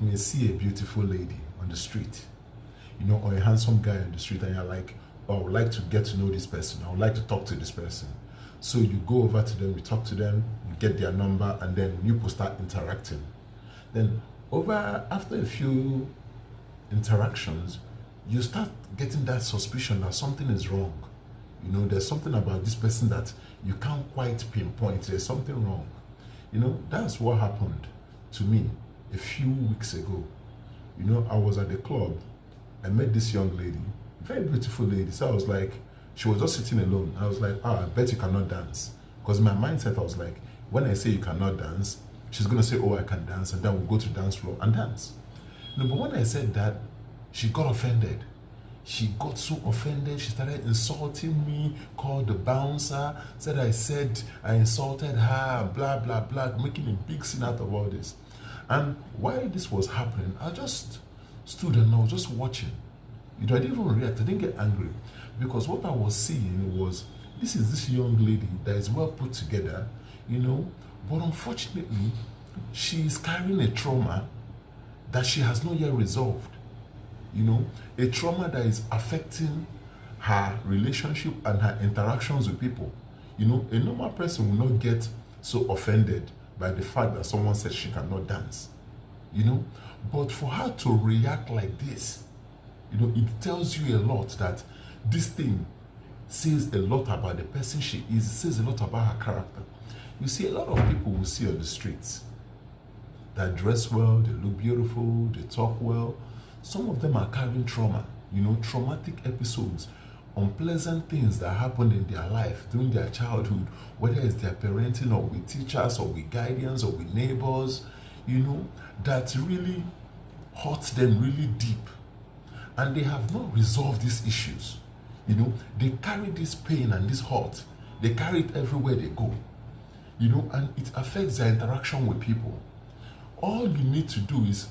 may see a beautiful lady on the street, or a handsome guy on the street, and you're like, oh, I would like to get to know this person. I would like to talk to this person. So you go over to them, you talk to them, you get their number, and then you people start interacting. Then after a few interactions, you start getting that suspicion that something is wrong. There's something about this person that you can't quite pinpoint. There's something wrong. That's what happened to me a few weeks ago. I was at the club. I met this young lady, very beautiful lady. So I was like, she was just sitting alone. I was like, I bet you cannot dance. Because in my mindset, I was like, when I say you cannot dance, she's going to say, oh, I can dance. And then we'll go to the dance floor and dance. But when I said that, she got offended. She got so offended, she started insulting me, called the bouncer, said I insulted her, blah, blah, blah, making a big scene out of all this. And while this was happening, I just stood and I was just watching. I didn't even react, I didn't get angry. Because what I was seeing was, this young lady that is well put together, but unfortunately, she is carrying a trauma that she has not yet resolved. A trauma that is affecting her relationship and her interactions with people. A normal person will not get so offended by the fact that someone says she cannot dance. But for her to react like this, it tells you a lot that this thing says a lot about the person she is. It says a lot about her character. You see, a lot of people will see on the streets that dress well, they look beautiful, they talk well. Some of them are carrying trauma, traumatic episodes, unpleasant things that happened in their life during their childhood, whether it's their parenting or with teachers or with guardians or with neighbors, that really hurts them really deep. And they have not resolved these issues. They carry this pain and this hurt. They carry it everywhere they go. And it affects their interaction with people. All you need to do is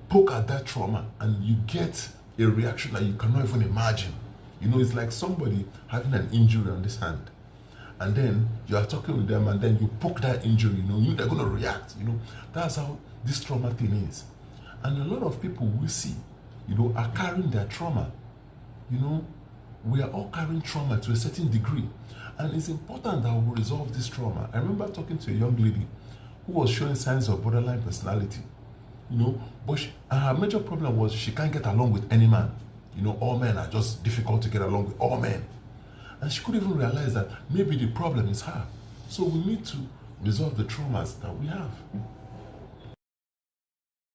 poke at that trauma and you get a reaction that you cannot even imagine. It's like somebody having an injury on this hand, and then you are talking with them and then you poke that injury, they're going to react. That's how this trauma thing is. And a lot of people we see, are carrying their trauma. We are all carrying trauma to a certain degree, and it's important that we resolve this trauma. I remember talking to a young lady who was showing signs of borderline personality. But her major problem was she can't get along with any man. All men are just difficult to get along with, all men. And she couldn't even realize that maybe the problem is her. So we need to resolve the traumas that we have.